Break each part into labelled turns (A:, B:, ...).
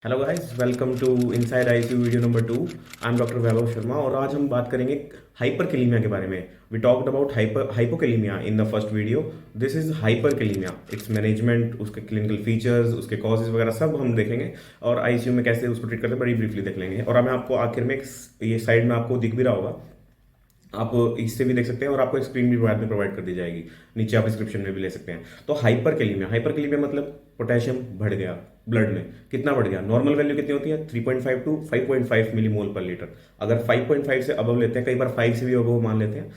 A: Hello guys, welcome to inside ICU video number 2। I am doctor Vaibhav Sharma और आज हम बात करेंगे हाइपरकैलेमिया के बारे में। We talked about hypokalemia in the first video. This is hyperkalemia, it's management, उसके क्लिनिकल फीचर्स, उसके कॉजेज वगैरह सब हम देखेंगे और आईसीयू में कैसे उसको ट्रीट करते हैं बड़ी ब्रीफली देख लेंगे। और मैं आपको आखिर में ये साइड में आपको दिख भी रहा होगा, आप इससे भी देख सकते हैं और आपको एक स्क्रीन भी बाद में प्रोवाइड कर दी जाएगी, नीचे आप डिस्क्रिप्शन में भी ले सकते हैं। तो हाइपरकैलेमिया मतलब पोटेशियम बढ़ गया ब्लड में। कितना बढ़ गया? नॉर्मल वैल्यू कितनी होती है? 3.5 टू 5.5 मिलीमोल पर लीटर। अगर 5.5 से अबव लेते हैं, कई बार 5 से भी अबव मान लेते हैं,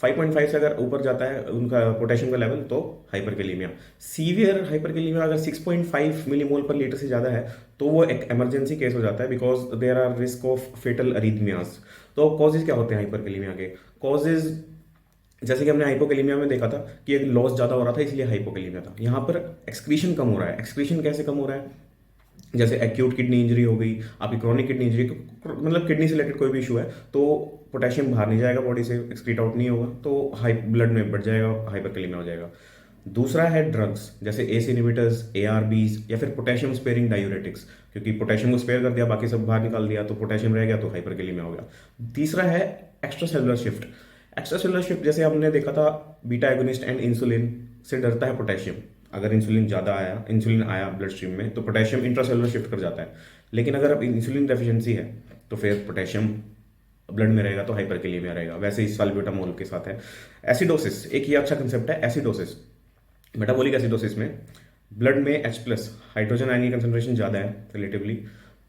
A: 5.5 से अगर ऊपर जाता है उनका पोटेशियम का लेवल तो हाइपरकैलेमिया। सीवियर हाइपरकैलेमिया अगर 6.5 मिलीमोल पर लीटर से ज़्यादा है तो वो एक इमरजेंसी केस हो जाता है, because there are risk of fatal arrhythmias. तो कॉजेज क्या होते हैं हाइपरकैलेमिया के? कॉजेज जैसे कि हमने हाइपोकैलेमिया में देखा था कि एक लॉस ज़्यादा हो रहा था इसलिए हाइपोकैलेमिया था। यहाँ पर एक्सक्रीशन कम हो रहा है। एक्सक्रीशन कैसे कम हो रहा है? जैसे एक्यूट किडनी इंजरी हो गई, आपकी क्रोनिक किडनी इंजरी, मतलब किडनी से रिलेटेड कोई भी इशू है तो पोटेशियम बाहर नहीं जाएगा बॉडी से, एक्सक्रीट आउट नहीं होगा, तो हाई ब्लड में बढ़ जाएगा, हाइपरकैलेमिया हो जाएगा। दूसरा है ड्रग्स, जैसे एस इनहिबिटर्स, एआरबीज या फिर पोटेशियम स्पेयरिंग डायूरेटिक्स, क्योंकि पोटेशियम को स्पेयर कर दिया, बाकी सब बाहर निकाल दिया तो पोटेशियम रह गया तो हाइपरकैलेमिया हो गया। तीसरा है extra cellular shift. Extra cellular shift जैसे हमने देखा था, बीटा एगोनिस्ट एंड इंसुलिन से डरता है पोटेशियम। अगर इंसुलिन आया ब्लड स्ट्रीम में तो पोटेशियम इंट्रासेलुलर शिफ्ट कर जाता है। लेकिन अगर अब इंसुलिन डेफिशिएंसी है तो फिर पोटेशियम ब्लड में रहेगा तो हाइपरकैलेमिया रहेगा। वैसे ही साल्ब्यूटामोल के साथ है। एसिडोसिस एक ही अच्छा कंसेप्ट है। एसिडोसिस, मेटाबॉलिक एसिडोसिस में ब्लड में H प्लस हाइड्रोजन आयन की कंसेंट्रेशन ज़्यादा है रिलेटिवली,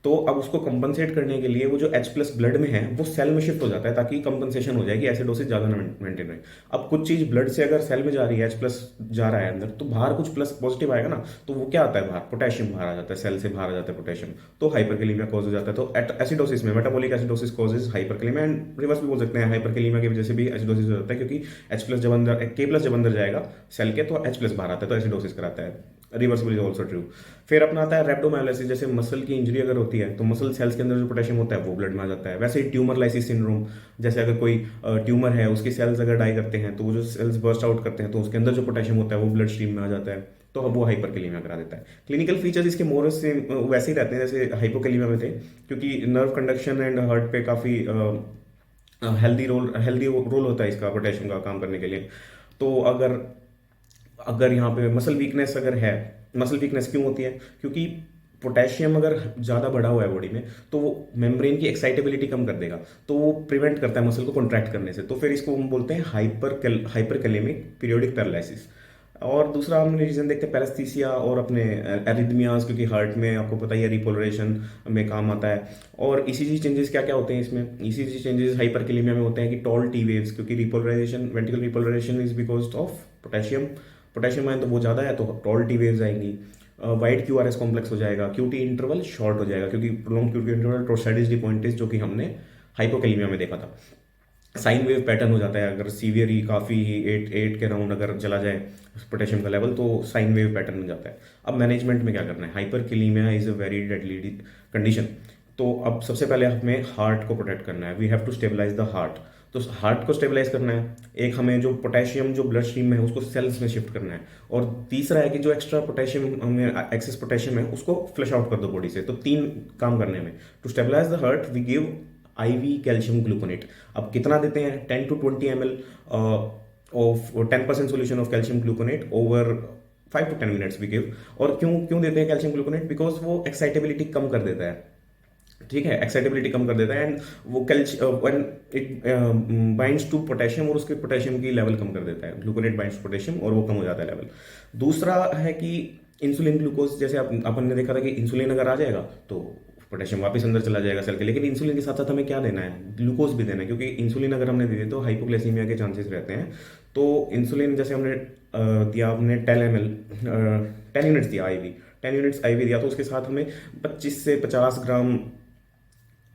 A: तो अब उसको कंपनसेट करने के लिए वो जो H प्लस ब्लड में है वो सेल में शिफ्ट हो जाता है ताकि कंपनसेशन हो जाए कि एसिडोसिस ज़्यादा ना मेंटेन रहे। अब कुछ चीज़ ब्लड से अगर सेल में जा रही है, H प्लस जा रहा है अंदर, तो बाहर कुछ प्लस पॉजिटिव आएगा ना, तो वो क्या आता है बाहर? पोटेशियम बाहर आ जाता है, सेल से बाहर आ जाता है पोटेशियम, तो हाइपरकैलेमिया कॉज हो जाता है। तो एसिडोसिस में metabolic acidosis causes hyperkalaemia, and reverse भी बोल सकते हैं, हाइपरकैलेमिया की वजह से भी एसिडोसिस हो जाता है, क्योंकि H प्लस जब अंदर K प्लस जब अंदर जाएगा सेल के तो H प्लस बाहर आता है तो एसिडोसिस कराता है। Reversible is also true. फिर अपना आता है रेप्टोमायोलाइसिस, जैसे मसल की इंजरी अगर होती है तो मसल सेल्स के अंदर जो पोटेशियम होता है वो ब्लड में आ जाता है। वैसे ही ट्यूमर लाइसिस सिंड्रोम, जैसे अगर कोई ट्यूमर है उसकी सेल्स अगर डाई करते हैं तो वो जो सेल्स बर्स्ट आउट करते हैं तो उसके अंदर जो पोटेशियम होता है वो ब्लड स्ट्रीम में आ जाता है, तो अब वो हाइपरकैलेमिया करा देता है। क्लिनिकल फीचर्स इसके मोर से वैसे ही रहते हैं जैसे हाइपोकैलेमिया में थे, क्योंकि नर्व कंडक्शन एंड हार्ट पे काफ़ी हेल्दी रोल होता है इसका पोटेशियम का काम करने के लिए। तो अगर अगर यहाँ पे मसल वीकनेस अगर है, मसल वीकनेस क्यों होती है? क्योंकि पोटेशियम अगर ज़्यादा बढ़ा हुआ है बॉडी में तो वो मेम्ब्रेन की एक्साइटेबिलिटी कम कर देगा, तो वो प्रिवेंट करता है मसल को कॉन्ट्रैक्ट करने से, तो फिर इसको हम बोलते हैं हाइपरकैलेमिक पीरियोडिक पैरालिसिस। और दूसरा हम रीजन देखते हैं पैरास्थीसिया और अपने एरिथमियाज, क्योंकि हार्ट में आपको पता ही है रिपोलरेशन में काम आता है। और ईसीजी चेंजेस क्या क्या होते हैं इसमें? ईसीजी चेंजेस हाइपरकैलेमिया में होते हैं कि टॉल टी वेव्स, क्योंकि repolarization, ventricle repolarization is because of potassium. Potassium ion तो वो ज़्यादा है तो टॉल टी वेव्स आएंगी। वाइड क्यूआरएस कॉम्प्लेक्स हो जाएगा, क्यूटी इंटरवल शॉर्ट हो जाएगा, क्योंकि prolong QT interval torsades de pointes जो कि हमने हाइपोकैलेमिया में देखा था। साइन वेव पैटर्न हो जाता है, अगर सीवियर ही काफ़ी ही 8 के राउंड अगर चला जाए पोटेशियम का लेवल तो साइन वेव पैटर्न हो जाता है। अब मैनेजमेंट में क्या करना है? Hyperkalaemia is a very deadly condition. तो अब सबसे पहले हमें हार्ट को प्रोटेक्ट करना है। We have to stabilize the heart. तो हार्ट को स्टेबलाइज करना है, एक हमें जो पोटेशियम जो ब्लड स्ट्रीम में है उसको सेल्स में शिफ्ट करना है, और तीसरा है कि जो एक्स्ट्रा पोटेशियम हमें एक्सेस पोटेशियम है उसको फ्लश आउट कर दो बॉडी से। तो तीन काम करने में। To stabilize the heart we give IV calcium gluconate. अब कितना देते हैं? 10 to 20 ml of 10% solution of calcium gluconate over 5 to 10 minutes we give. और क्यों क्यों देते हैं कैल्शियम ग्लूकोनेट? बिकॉज वो एक्साइटेबिलिटी कम कर देता है। ठीक है, एक्साइटेबिलिटी कम कर देता है, एंड वो when it binds to potassium और उसके पोटेशियम की लेवल कम कर देता है। ग्लूकोनेट बाइंड्स पोटेशियम और वो कम हो जाता है लेवल। दूसरा है कि इंसुलिन ग्लूकोज, जैसे अपन ने देखा था कि इंसुलिन अगर आ जाएगा तो पोटेशियम वापस अंदर चला जाएगा सेल के, लेकिन इंसुलिन के साथ साथ हमें क्या देना है? ग्लूकोज भी देना है, क्योंकि इंसुलिन अगर हमने दे दी तो हाइपोग्लाइसीमिया के चांसेस रहते हैं। तो इंसुलिन जैसे हमने दिया, हमने 10 ml 10 यूनिट्स दिया IV, 10 यूनिट्स IV दिया, तो उसके साथ हमें 25 से 50 ग्राम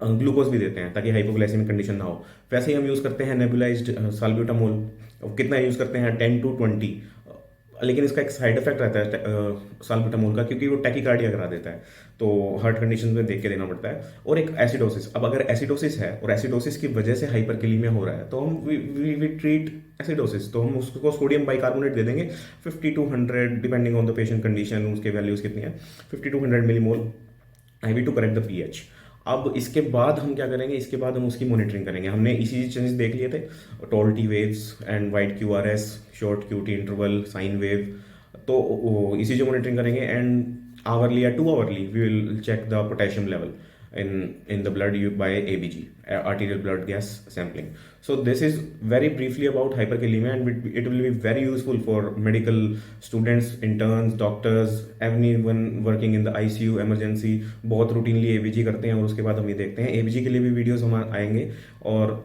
A: ग्लूकोज भी देते हैं ताकि हाइपोग्लाइसेमिक कंडीशन ना हो। वैसे ही हम यूज़ करते हैं नेबुलाइज्ड साल्ब्यूटामोल। कितना यूज़ करते हैं? 10 to 20। लेकिन इसका एक साइड इफेक्ट रहता है साल्ब्यूटामोल का, क्योंकि वो टैकीकार्डिया करा देता है, तो हार्ट कंडीशन में देख के देना पड़ता है। और एक एसिडोसिस। अब अगर एसिडोसिस है और एसिडोसिस की वजह से हाइपरकैलेमिया हो रहा है तो हम वी ट्रीट एसिडोसिस, तो हम उसको सोडियम बाइकार्बोनेट दे देंगे 50 to 100 depending on the patient condition, उसके वैल्यूज कितनी है, 50 to 100 millimole IV to correct the pH. अब इसके बाद हम क्या करेंगे, इसके बाद हम उसकी मॉनिटरिंग करेंगे। हमने ईसीजी चेंजेस देख लिए थे, tall T waves and wide QRS, short QT interval, sine wave. तो ईसीजी मॉनिटरिंग करेंगे एंड आवरली या 2 hourly we will check the potassium level in the blood by ABG, arterial blood gas sampling. So this is very briefly about hyperkalemia, and it will be very useful for medical students, interns, doctors, everyone working in the ICU emergency। बहुत routinely ABG करते हैं और उसके बाद हम ये देखते हैं। ABG के लिए भी वीडियोस हम आएंगे। और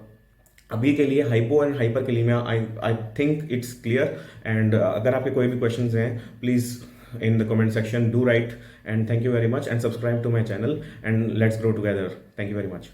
A: अभी के लिए hypo and hyperkalaemia I think it's clear. And अगर आपके कोई भी क्वेश्चंस हैं, please in the comment section do write, and thank you very much, and subscribe to my channel, and let's grow together. Thank you very much.